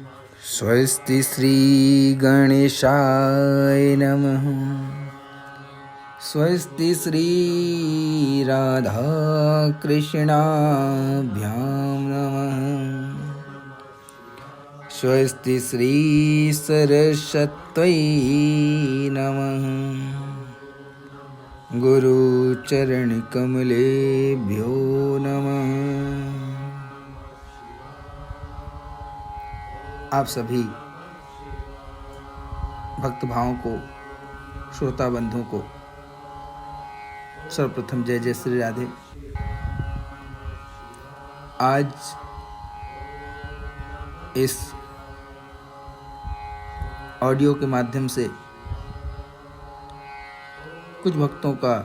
स्वस्ति श्री गणेशाय नमः। स्वस्ति श्री राधा कृष्णाभ्यां नमः। स्वस्ति श्री सरस्वत्यै नमः। गुरुचरण कमलेभ्यो नमः। आप सभी भक्त भावों को, श्रोता बंधुओं को सर्वप्रथम जय जय श्री राधे। आज इस ऑडियो के माध्यम से कुछ भक्तों का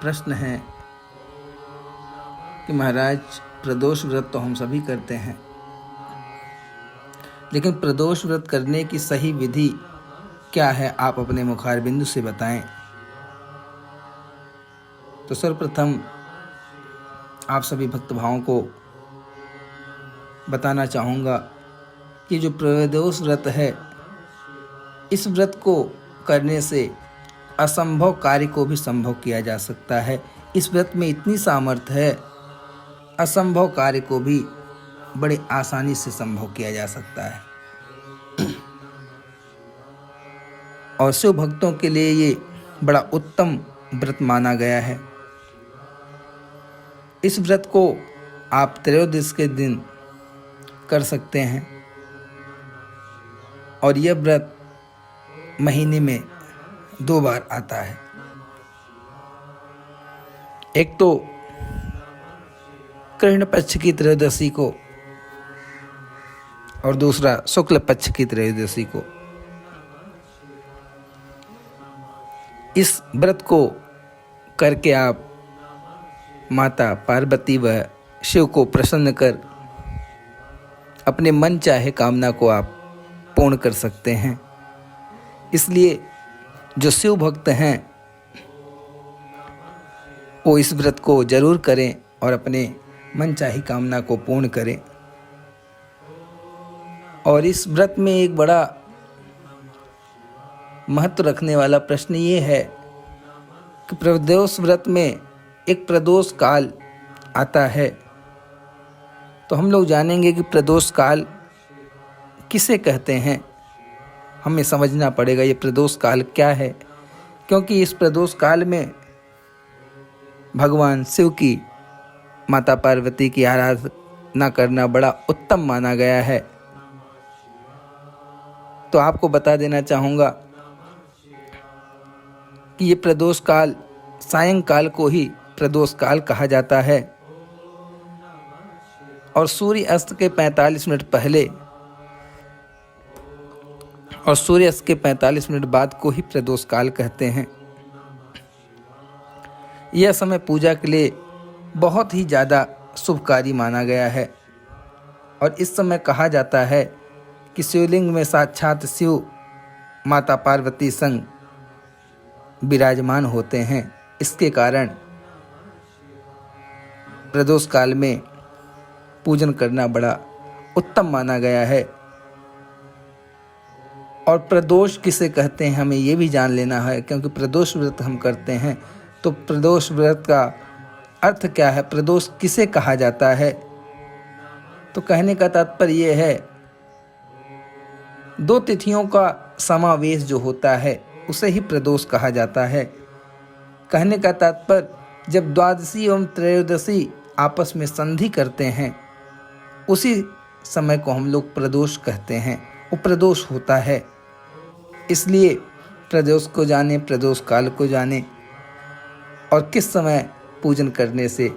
प्रश्न है कि महाराज, प्रदोष व्रत तो हम सभी करते हैं, लेकिन प्रदोष व्रत करने की सही विधि क्या है, आप अपने मुखारबिंदु से बताएं। तो सर्वप्रथम आप सभी भक्त भावों को बताना चाहूँगा कि जो प्रदोष व्रत है, इस व्रत को करने से असंभव कार्य को भी संभव किया जा सकता है। इस व्रत में इतनी सामर्थ्य है, असंभव कार्य को भी बड़े आसानी से संभव किया जा सकता है। और शिव भक्तों के लिए ये बड़ा उत्तम व्रत माना गया है। इस व्रत को आप त्रयोदश के दिन कर सकते हैं और यह व्रत महीने में 2 बार आता है। एक तो कृष्ण पक्ष की त्रयोदशी को और दूसरा शुक्ल पक्ष की त्रयोदशी को। इस व्रत को करके आप माता पार्वती व शिव को प्रसन्न कर अपने मन चाहे कामना को आप पूर्ण कर सकते हैं। इसलिए जो शिव भक्त हैं वो इस व्रत को जरूर करें और अपने मन चाही कामना को पूर्ण करें। और इस व्रत में एक बड़ा महत्व रखने वाला प्रश्न ये है कि प्रदोष व्रत में एक प्रदोष काल आता है। तो हम लोग जानेंगे कि प्रदोष काल किसे कहते हैं। हमें समझना पड़ेगा ये प्रदोष काल क्या है, क्योंकि इस प्रदोष काल में भगवान शिव की माता पार्वती की आराधना करना बड़ा उत्तम माना गया है। तो आपको बता देना चाहूँगा कि ये प्रदोष काल, सायंकाल को ही प्रदोष काल कहा जाता है और सूर्य अस्त के 45 मिनट पहले और सूर्य अस्त के 45 मिनट बाद को ही प्रदोष काल कहते हैं। यह समय पूजा के लिए बहुत ही ज़्यादा शुभकारी माना गया है और इस समय कहा जाता है कि शिवलिंग में साक्षात शिव माता पार्वती संग विराजमान होते हैं। इसके कारण प्रदोष काल में पूजन करना बड़ा उत्तम माना गया है। और प्रदोष किसे कहते हैं हमें ये भी जान लेना है, क्योंकि प्रदोष व्रत हम करते हैं। तो प्रदोष व्रत का अर्थ क्या है, प्रदोष किसे कहा जाता है? तो कहने का तात्पर्य ये है, 2 तिथियों का समावेश जो होता है उसे ही प्रदोष कहा जाता है। कहने का तात्पर्य जब द्वादशी एवं त्रयोदशी आपस में संधि करते हैं उसी समय को हम लोग प्रदोष कहते हैं, वो प्रदोष होता है। इसलिए प्रदोष को जाने, प्रदोष काल को जाने और किस समय पूजन करने से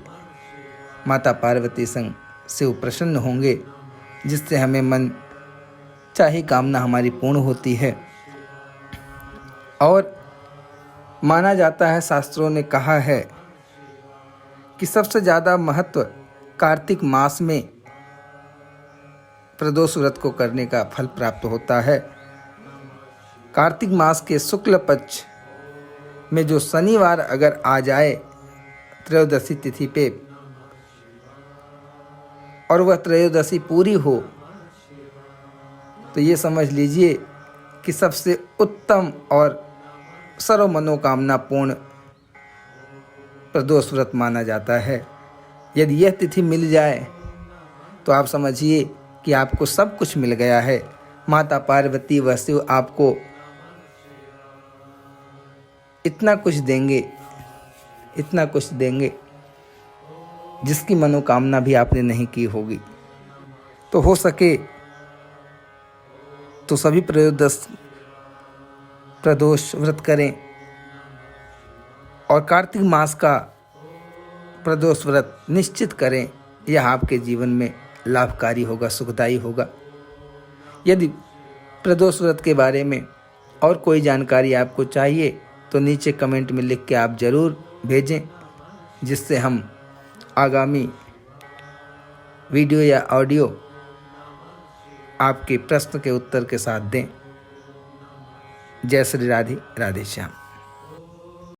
माता पार्वती संग शिव प्रसन्न होंगे, जिससे हमें मन चाहे कामना हमारी पूर्ण होती है। और माना जाता है, शास्त्रों ने कहा है कि सबसे ज़्यादा महत्व कार्तिक मास में प्रदोष व्रत को करने का फल प्राप्त होता है। कार्तिक मास के शुक्ल पक्ष में जो शनिवार अगर आ जाए त्रयोदशी तिथि पे और वह त्रयोदशी पूरी हो तो ये समझ लीजिए कि सबसे उत्तम और सर्व मनोकामना पूर्ण प्रदोष व्रत माना जाता है। यदि यह तिथि मिल जाए तो आप समझिए कि आपको सब कुछ मिल गया है। माता पार्वती व शिव आपको इतना कुछ देंगे जिसकी मनोकामना भी आपने नहीं की होगी। तो हो सके तो सभी प्रदोष व्रत करें और कार्तिक मास का प्रदोष व्रत निश्चित करें। यह आपके जीवन में लाभकारी होगा, सुखदायी होगा। यदि प्रदोष व्रत के बारे में और कोई जानकारी आपको चाहिए तो नीचे कमेंट में लिख के आप ज़रूर भेजें, जिससे हम आगामी वीडियो या ऑडियो आपके प्रश्न के उत्तर के साथ दें। जय श्री राधे, राधे श्याम।